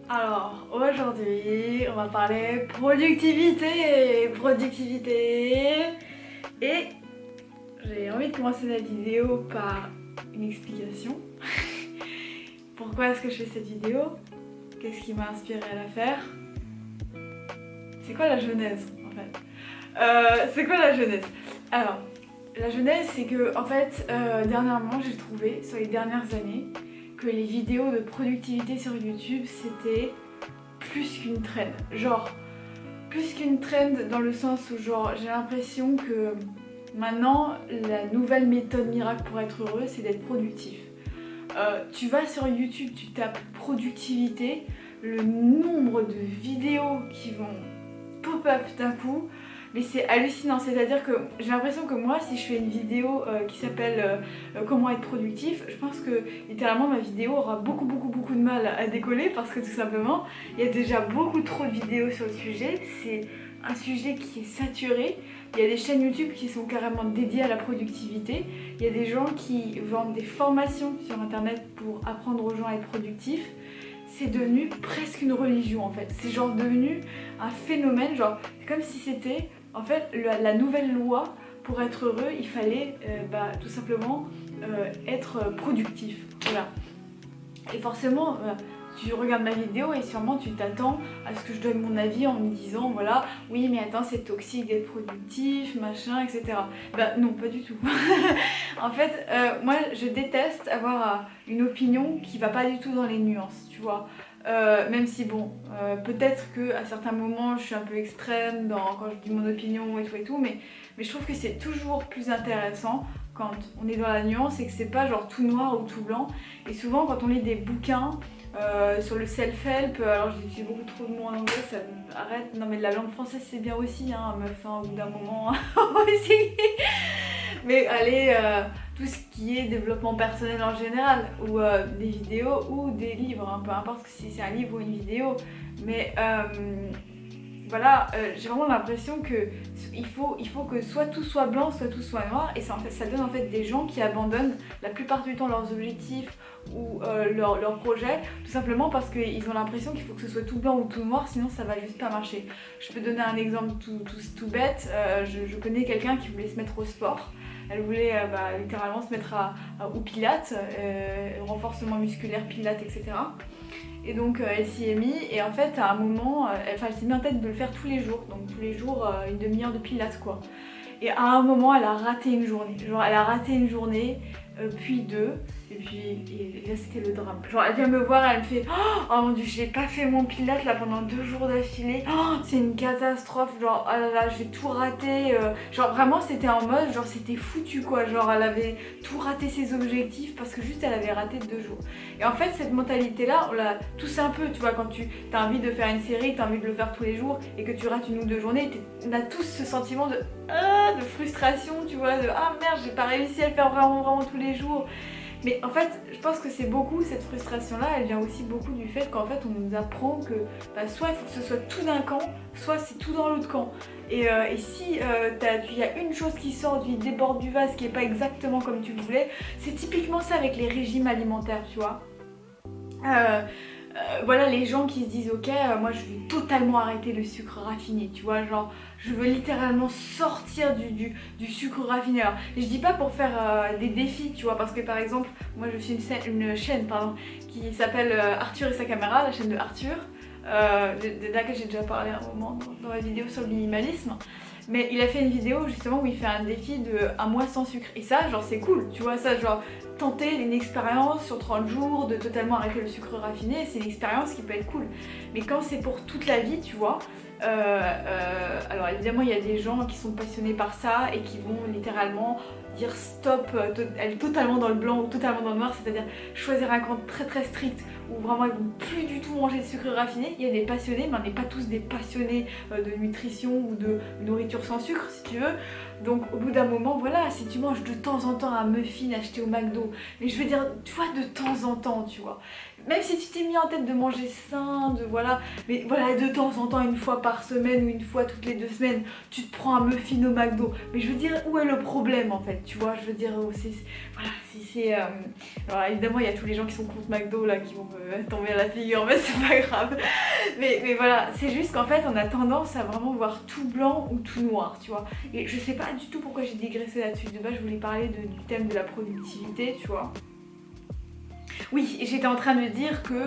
Alors aujourd'hui on va parler productivité, et j'ai envie de commencer la vidéo par une explication. Pourquoi est-ce que je fais cette vidéo? Qu'est-ce qui m'a inspiré à la faire? C'est quoi la genèse en fait? C'est quoi la genèse? Alors la genèse c'est que en fait dernièrement j'ai trouvé sur les dernières années que les vidéos de productivité sur YouTube c'était plus qu'une trend. Genre, plus qu'une trend dans le sens où genre j'ai l'impression que maintenant la nouvelle méthode miracle pour être heureux c'est d'être productif. Tu vas sur YouTube, tu tapes productivité, le nombre de vidéos qui vont pop-up d'un coup, mais c'est hallucinant. C'est-à-dire que j'ai l'impression que moi, si je fais une vidéo qui s'appelle comment être productif, je pense que littéralement ma vidéo aura beaucoup de mal à décoller parce que tout simplement, il y a déjà beaucoup trop de vidéos sur le sujet. C'est un sujet qui est saturé. Il y a des chaînes YouTube qui sont carrément dédiées à la productivité. Il y a des gens qui vendent des formations sur internet pour apprendre aux gens à être productifs. C'est devenu presque une religion en fait. C'est genre devenu un phénomène, genre c'est comme si c'était en fait la nouvelle loi pour être heureux, il fallait tout simplement être productif. Voilà. Et forcément, tu regardes ma vidéo et sûrement tu t'attends à ce que je donne mon avis en me disant voilà, oui mais attends c'est toxique d'être productif, machin, etc. Bah non, pas du tout. En fait, moi je déteste avoir une opinion qui va pas du tout dans les nuances, tu vois. Même si bon, peut-être qu'à certains moments je suis un peu extrême quand je dis mon opinion et tout, mais je trouve que c'est toujours plus intéressant quand on est dans la nuance et que c'est pas genre tout noir ou tout blanc. Et souvent quand on lit des bouquins sur le self-help, alors j'ai beaucoup trop de mots en anglais, ça arrête. Non mais la langue française c'est bien aussi, hein, meuf, hein, au bout d'un moment aussi. Mais allez, tout ce qui est développement personnel en général, ou des vidéos ou des livres, hein, peu importe si c'est un livre ou une vidéo. Mais voilà, j'ai vraiment l'impression que il faut que soit tout soit blanc, soit tout soit noir, et ça donne en fait des gens qui abandonnent la plupart du temps leurs objectifs ou leurs projets, tout simplement parce qu'ils ont l'impression qu'il faut que ce soit tout blanc ou tout noir, sinon ça va juste pas marcher. Je peux donner un exemple tout bête. Je connais quelqu'un qui voulait se mettre au sport. Elle voulait littéralement se mettre au pilates, renforcement musculaire, pilates, etc. Et donc elle s'y est mise, et en fait à un moment, elle s'est mis en tête de le faire tous les jours, donc tous les jours une demi-heure de pilates quoi. Et à un moment elle a raté une journée, genre elle a raté une journée, puis deux, et là c'était le drame. Genre elle vient me voir, elle me fait oh mon dieu, j'ai pas fait mon pilates là pendant 2 jours d'affilée, oh, c'est une catastrophe, genre oh là là j'ai tout raté, genre vraiment c'était en mode genre c'était foutu quoi, genre elle avait tout raté ses objectifs parce que juste elle avait raté 2 jours. Et en fait cette mentalité là on l'a tous un peu, tu vois, quand tu as envie de faire une série, tu as envie de le faire tous les jours et que tu rates une ou deux journées, on a tous ce sentiment de frustration, tu vois, de ah merde j'ai pas réussi à le faire vraiment tous les jours. Mais en fait, je pense que c'est beaucoup, cette frustration-là, elle vient aussi beaucoup du fait qu'en fait, on nous apprend que soit il faut que ce soit tout d'un camp, soit c'est tout dans l'autre camp. Et si il y a une chose qui sort du déborde du vase qui n'est pas exactement comme tu le voulais, c'est typiquement ça avec les régimes alimentaires, tu vois. Voilà les gens qui se disent ok moi je vais totalement arrêter le sucre raffiné, tu vois, genre je veux littéralement sortir du sucre raffiné. Alors je dis pas pour faire des défis, tu vois, parce que par exemple moi je suis une chaîne qui s'appelle Arthur et sa caméra, la chaîne de Arthur, de laquelle j'ai déjà parlé un moment dans la vidéo sur le minimalisme. Mais il a fait une vidéo justement où il fait un défi de 1 mois sans sucre. Et ça, genre c'est cool, tu vois, ça genre tenter une expérience sur 30 jours de totalement arrêter le sucre raffiné, c'est une expérience qui peut être cool. Mais quand c'est pour toute la vie, tu vois, alors évidemment il y a des gens qui sont passionnés par ça et qui vont littéralement dire stop, aller totalement dans le blanc ou totalement dans le noir, c'est-à-dire choisir un camp très strict où vraiment ils vont plus du tout manger de sucre raffiné. Il y a des passionnés, mais on n'est pas tous des passionnés de nutrition ou de nourriture sans sucre si tu veux. Donc au bout d'un moment, voilà, si tu manges de temps en temps un muffin acheté au McDo, mais je veux dire, tu vois, de temps en temps, tu vois. même si tu t'es mis en tête de manger sain, mais voilà, de temps en temps, une fois par semaine ou une fois toutes les 2 semaines, tu te prends un muffin au McDo. Mais je veux dire, où est le problème en fait, tu vois, je veux dire, alors évidemment, il y a tous les gens qui sont contre McDo là, qui vont me tomber à la figure, mais c'est pas grave. Mais voilà, c'est juste qu'en fait, on a tendance à vraiment voir tout blanc ou tout noir, tu vois. Et je sais pas du tout pourquoi j'ai digressé là-dessus. De base, je voulais parler du thème de la productivité, tu vois. Oui, et j'étais en train de dire que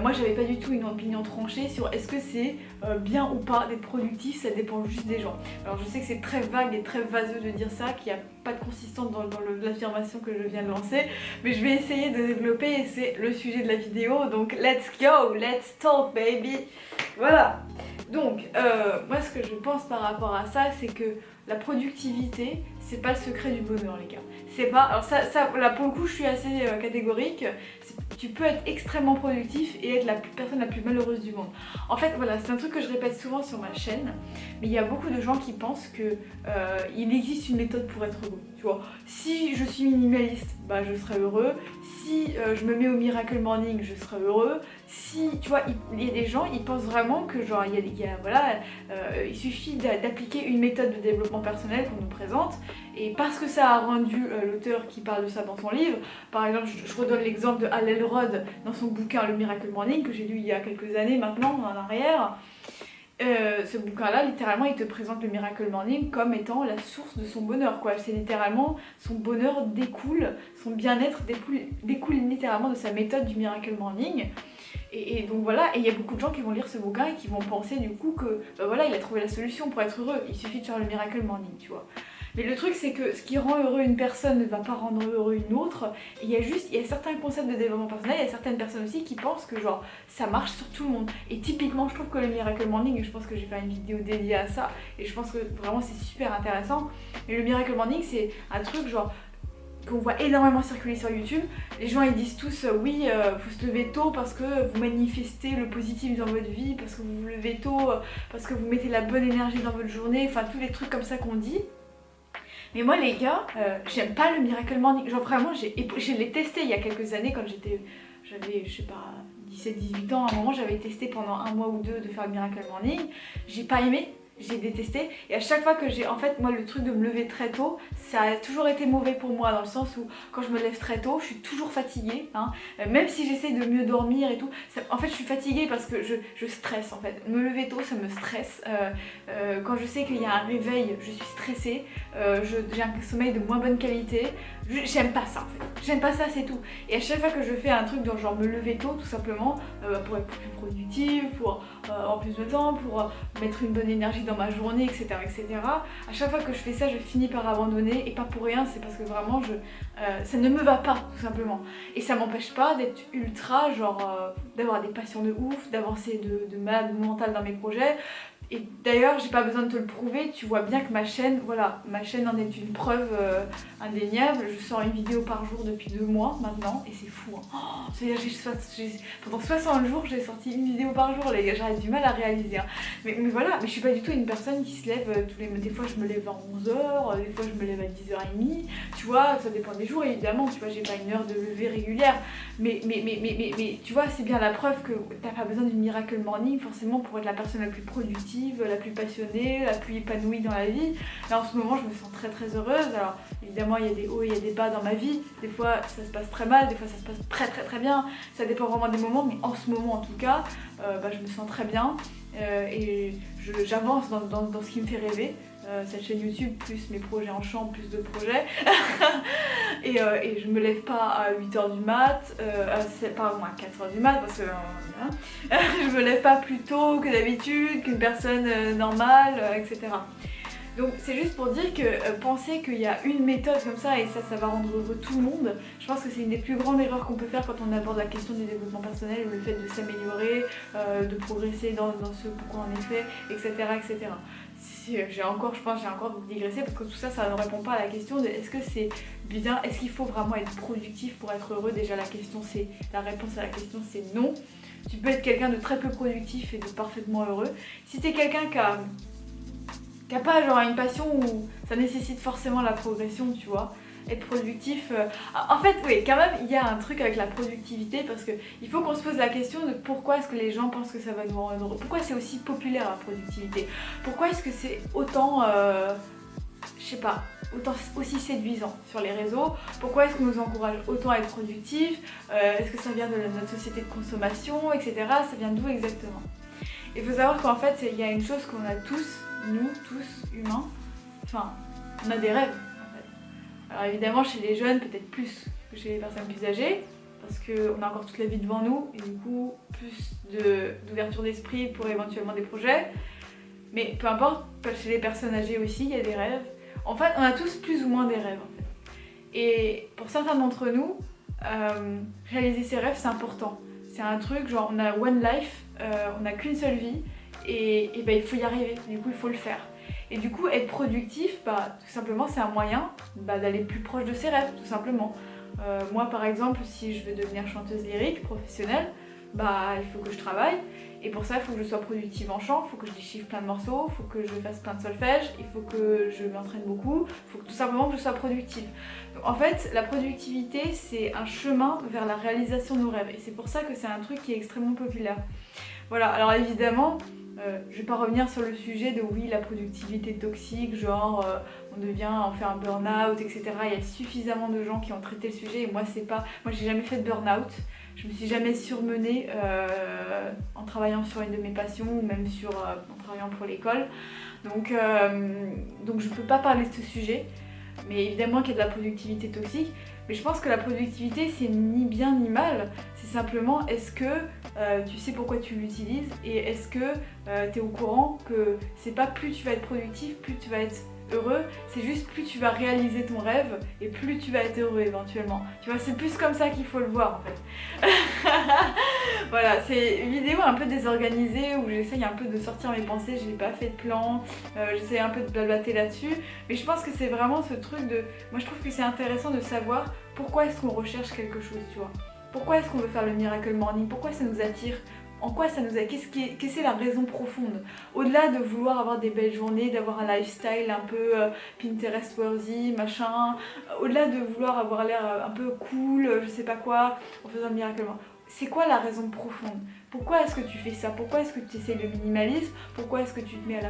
moi j'avais pas du tout une opinion tranchée sur est-ce que c'est bien ou pas d'être productif, ça dépend juste des gens. Alors je sais que c'est très vague et très vaseux de dire ça, qu'il n'y a pas de consistance dans l'affirmation que je viens de lancer, mais je vais essayer de développer et c'est le sujet de la vidéo, donc let's go, let's talk baby. Voilà. Donc moi ce que je pense par rapport à ça, c'est que la productivité, c'est pas le secret du bonheur les gars. C'est pas, alors ça là pour le coup je suis assez catégorique, tu peux être extrêmement productif et être la personne la plus malheureuse du monde. En fait voilà, c'est un truc que je répète souvent sur ma chaîne, mais il y a beaucoup de gens qui pensent que il existe une méthode pour être heureux, tu vois. Si je suis minimaliste, bah je serai heureux. Si je me mets au Miracle Morning, je serai heureux. Si, tu vois, il y a des gens, ils pensent vraiment que genre, il suffit d'appliquer une méthode de développement personnel qu'on nous présente, et parce que ça a rendu l'auteur qui parle de ça dans son livre, par exemple, je redonne l'exemple de Hal Elrod dans son bouquin Le Miracle Morning, que j'ai lu il y a quelques années maintenant, en arrière. Ce bouquin-là, littéralement, il te présente le Miracle Morning comme étant la source de son bonheur, quoi. C'est littéralement, son bonheur découle, son bien-être découle littéralement de sa méthode du Miracle Morning. Et donc voilà, et il y a beaucoup de gens qui vont lire ce bouquin et qui vont penser du coup que voilà, il a trouvé la solution pour être heureux, il suffit de faire le Miracle Morning, tu vois. Mais le truc c'est que ce qui rend heureux une personne ne va pas rendre heureux une autre. Et il y a certains concepts de développement personnel, il y a certaines personnes aussi qui pensent que genre ça marche sur tout le monde. Et typiquement je trouve que le Miracle Morning, et je pense que j'ai fait une vidéo dédiée à ça, et je pense que vraiment c'est super intéressant. Mais le Miracle Morning c'est un truc genre qu'on voit énormément circuler sur YouTube. Les gens ils disent tous oui, faut se lever tôt parce que vous manifestez le positif dans votre vie, parce que vous vous levez tôt, parce que vous mettez la bonne énergie dans votre journée, enfin tous les trucs comme ça qu'on dit. Mais moi les gars, j'aime pas le Miracle Morning. Genre vraiment, je l'ai testé il y a quelques années quand j'avais je sais pas 17-18 ans. À un moment j'avais testé pendant 1 mois ou 2 de faire le Miracle Morning. J'ai pas aimé. J'ai détesté, et à chaque fois que en fait moi le truc de me lever très tôt, ça a toujours été mauvais pour moi, dans le sens où quand je me lève très tôt, je suis toujours fatiguée, hein. Même si j'essaie de mieux dormir et tout, en fait je suis fatiguée parce que je stresse en fait. Me lever tôt ça me stresse, quand je sais qu'il y a un réveil, je suis stressée, j'ai un sommeil de moins bonne qualité, j'aime pas ça en fait, j'aime pas ça, c'est tout. Et à chaque fois que je fais un truc dans genre me lever tôt tout simplement, pour être plus productive, pour en plus de temps, pour mettre une bonne énergie dans ma journée, etc., etc. À chaque fois que je fais ça, je finis par abandonner, et pas pour rien, c'est parce que vraiment ça ne me va pas tout simplement. Et ça m'empêche pas d'être ultra genre d'avoir des passions de ouf, d'avancer de malade mental dans mes projets. Et d'ailleurs, j'ai pas besoin de te le prouver, tu vois bien que ma chaîne en est une preuve indéniable. Je sors une vidéo par jour depuis 2 mois maintenant, et c'est fou, hein. Oh, c'est-à-dire pendant 60 jours, j'ai sorti une vidéo par jour, les gars, j'aurais du mal à réaliser, hein. Mais voilà, mais je suis pas du tout une personne qui se lève des fois je me lève à 11h, des fois je me lève à 10h30, tu vois, ça dépend des jours évidemment, tu vois, j'ai pas une heure de lever régulière, mais tu vois, c'est bien la preuve que t'as pas besoin d'une Miracle Morning forcément pour être la personne la plus productive, la plus passionnée, la plus épanouie dans la vie. Là en ce moment je me sens très très heureuse. Alors évidemment il y a des hauts et il y a des bas dans ma vie, des fois ça se passe très mal, des fois ça se passe très très très bien, ça dépend vraiment des moments, mais en ce moment en tout cas je me sens très bien, et j'avance dans ce qui me fait rêver. Cette chaîne YouTube, plus mes projets en chant, plus d'autres projets. et je me lève pas à 8h du mat, pardon, à 4h du mat, parce que je me lève pas plus tôt que d'habitude, qu'une personne normale, etc. Donc c'est juste pour dire que penser qu'il y a une méthode comme ça et ça va rendre heureux tout le monde, je pense que c'est une des plus grandes erreurs qu'on peut faire quand on aborde la question du développement personnel, le fait de s'améliorer, de progresser dans ce pourquoi on est fait, etc., etc. Je pense que j'ai encore digressé parce que tout ça ne répond pas à la question de est-ce que c'est bien, est-ce qu'il faut vraiment être productif pour être heureux. Déjà la réponse à la question c'est non. Tu peux être quelqu'un de très peu productif et de parfaitement heureux. Si t'es quelqu'un qui a pas genre une passion où ça nécessite forcément la progression, tu vois, être productif. En fait, oui, quand même, il y a un truc avec la productivité parce qu'il faut qu'on se pose la question de pourquoi est-ce que les gens pensent que ça va nous rendre heureux. Pourquoi c'est aussi populaire la productivité? Pourquoi est-ce que c'est autant, je sais pas, autant aussi séduisant sur les réseaux? Pourquoi est-ce qu'on nous encourage autant à être productifs? Est-ce que ça vient de notre société de consommation, etc. Ça vient d'où exactement? Il faut savoir qu'en fait, il y a une chose qu'on a tous, nous, tous, humains, enfin, on a des rêves. Alors évidemment chez les jeunes peut-être plus que chez les personnes plus âgées parce qu'on a encore toute la vie devant nous et du coup plus d'ouverture d'esprit pour éventuellement des projets. Mais peu importe, chez les personnes âgées aussi il y a des rêves. En fait on a tous plus ou moins des rêves en fait. Et pour certains d'entre nous, réaliser ses rêves c'est important. C'est un truc genre on a one life, on n'a qu'une seule vie et ben, il faut y arriver, du coup il faut le faire. Et du coup, être productif, bah, tout simplement, c'est un moyen d'aller plus proche de ses rêves, tout simplement. Moi, par exemple, si je veux devenir chanteuse lyrique professionnelle, bah, il faut que je travaille. Et pour ça, il faut que je sois productive en chant, il faut que je déchiffre plein de morceaux, il faut que je fasse plein de solfège, il faut que je m'entraîne beaucoup, il faut tout simplement que je sois productive. Donc, en fait, la productivité, c'est un chemin vers la réalisation de nos rêves. Et c'est pour ça que c'est un truc qui est extrêmement populaire. Voilà, alors évidemment, je vais pas revenir sur le sujet de oui, la productivité toxique, genre on fait un burn-out, etc. Il y a suffisamment de gens qui ont traité le sujet et moi c'est pas. Moi j'ai jamais fait de burn-out, je me suis jamais surmenée en travaillant sur une de mes passions ou même en travaillant pour l'école. Donc je peux pas parler de ce sujet, mais évidemment qu'il y a de la productivité toxique. Mais je pense que la productivité c'est ni bien ni mal, c'est simplement est-ce que tu sais pourquoi tu l'utilises et est-ce que tu es au courant que c'est pas plus tu vas être productif, plus tu vas être heureux, c'est juste plus tu vas réaliser ton rêve et plus tu vas être heureux éventuellement. Tu vois, c'est plus comme ça qu'il faut le voir en fait. Voilà, c'est une vidéo un peu désorganisée où j'essaye un peu de sortir mes pensées, je n'ai pas fait de plan, j'essaye un peu de blablater là-dessus, mais je pense que c'est vraiment ce truc de... Moi je trouve que c'est intéressant de savoir pourquoi est-ce qu'on recherche quelque chose, tu vois. Pourquoi est-ce qu'on veut faire le Miracle Morning? Pourquoi ça nous attire? En quoi ça nous attire? Qu'est-ce que la raison profonde? Au-delà de vouloir avoir des belles journées, d'avoir un lifestyle un peu Pinterest-worthy, machin, au-delà de vouloir avoir l'air un peu cool, je sais pas quoi, en faisant le Miracle Morning, c'est quoi la raison profonde? Pourquoi est-ce que tu fais ça? Pourquoi est-ce que tu essayes le minimalisme? Pourquoi est-ce que tu te mets à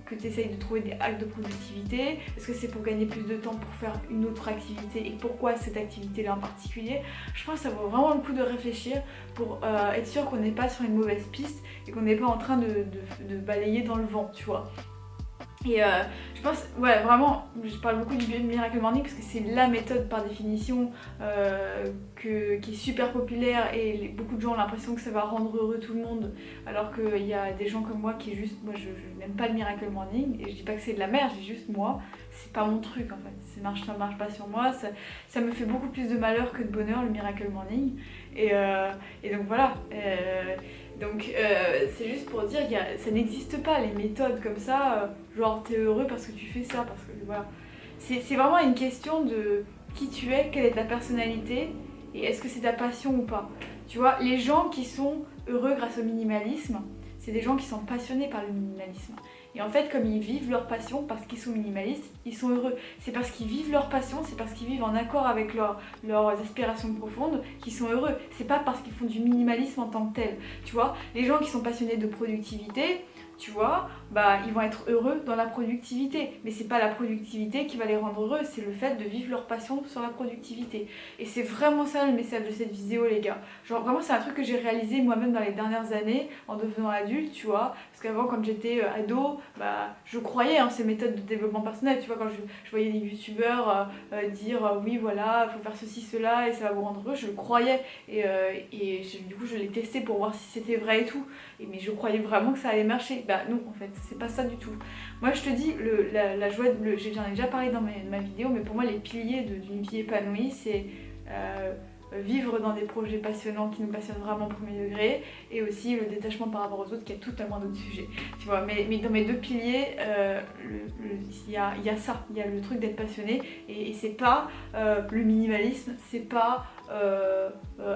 que tu essayes de trouver des hacks de productivité? Est-ce que c'est pour gagner plus de temps pour faire une autre activité? Et pourquoi cette activité-là en particulier? Je pense que ça vaut vraiment le coup de réfléchir pour être sûr qu'on n'est pas sur une mauvaise piste et qu'on n'est pas en train de balayer dans le vent, tu vois. Et je pense, ouais, vraiment, je parle beaucoup du Miracle Morning parce que c'est la méthode par définition qui est super populaire et beaucoup de gens ont l'impression que ça va rendre heureux tout le monde, alors qu'il y a des gens comme moi qui juste, moi je n'aime pas le Miracle Morning et je dis pas que c'est de la merde, je dis juste moi, c'est pas mon truc en fait, ça marche pas sur moi, ça me fait beaucoup plus de malheur que de bonheur le Miracle Morning et donc voilà. Donc c'est juste pour dire que ça n'existe pas les méthodes comme ça, genre t'es heureux parce que tu fais ça, parce que voilà. C'est vraiment une question de qui tu es, quelle est ta personnalité et est-ce que c'est ta passion ou pas. Tu vois, les gens qui sont heureux grâce au minimalisme, c'est des gens qui sont passionnés par le minimalisme. Et en fait, comme ils vivent leur passion parce qu'ils sont minimalistes, ils sont heureux. C'est parce qu'ils vivent leur passion, c'est parce qu'ils vivent en accord avec leurs aspirations profondes qu'ils sont heureux. C'est pas parce qu'ils font du minimalisme en tant que tel. Tu vois, les gens qui sont passionnés de productivité, tu vois, bah ils vont être heureux dans la productivité. Mais c'est pas la productivité qui va les rendre heureux, c'est le fait de vivre leur passion sur la productivité. Et c'est vraiment ça le message de cette vidéo, les gars. Genre vraiment c'est un truc que j'ai réalisé moi-même dans les dernières années en devenant adulte, tu vois. Parce qu'avant quand j'étais ado, bah je croyais en ces méthodes de développement personnel. Tu vois, quand je voyais des youtubeurs dire oui voilà, faut faire ceci, cela et ça va vous rendre heureux, je le croyais. Du coup je l'ai testé pour voir si c'était vrai et tout. Mais je croyais vraiment que ça allait marcher. Bah non en fait, c'est pas ça du tout. Moi je te dis, la joie, j'en ai déjà parlé dans ma vidéo, mais pour moi les piliers d'une vie épanouie, c'est vivre dans des projets passionnants qui nous passionnent vraiment au premier degré, et aussi le détachement par rapport aux autres qui est totalement d'autres sujets. Tu vois, mais dans mes deux piliers, il y a ça, il y a le truc d'être passionné, et c'est pas le minimalisme, c'est pas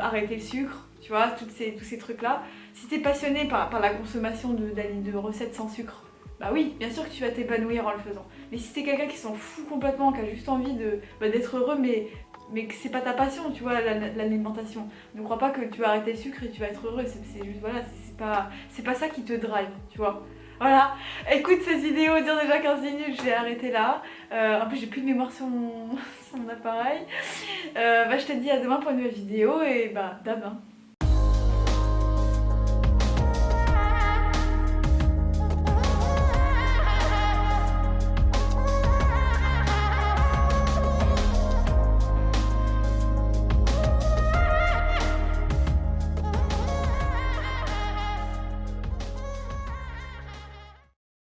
arrêter le sucre, tu vois, tous ces trucs là. Si t'es passionné par la consommation de recettes sans sucre, bah oui, bien sûr que tu vas t'épanouir en le faisant. Mais si t'es quelqu'un qui s'en fout complètement, qui a juste envie d'être heureux, mais que c'est pas ta passion, tu vois, l'alimentation. Ne crois pas que tu vas arrêter le sucre et tu vas être heureux, c'est juste, voilà, c'est pas ça qui te drive, tu vois. Voilà, écoute, cette vidéo dure déjà 15 minutes, j'ai arrêté là. En plus, j'ai plus de mémoire sur mon, sur mon appareil. Bah, je te dis à demain pour une nouvelle vidéo et bah, d'ab, hein.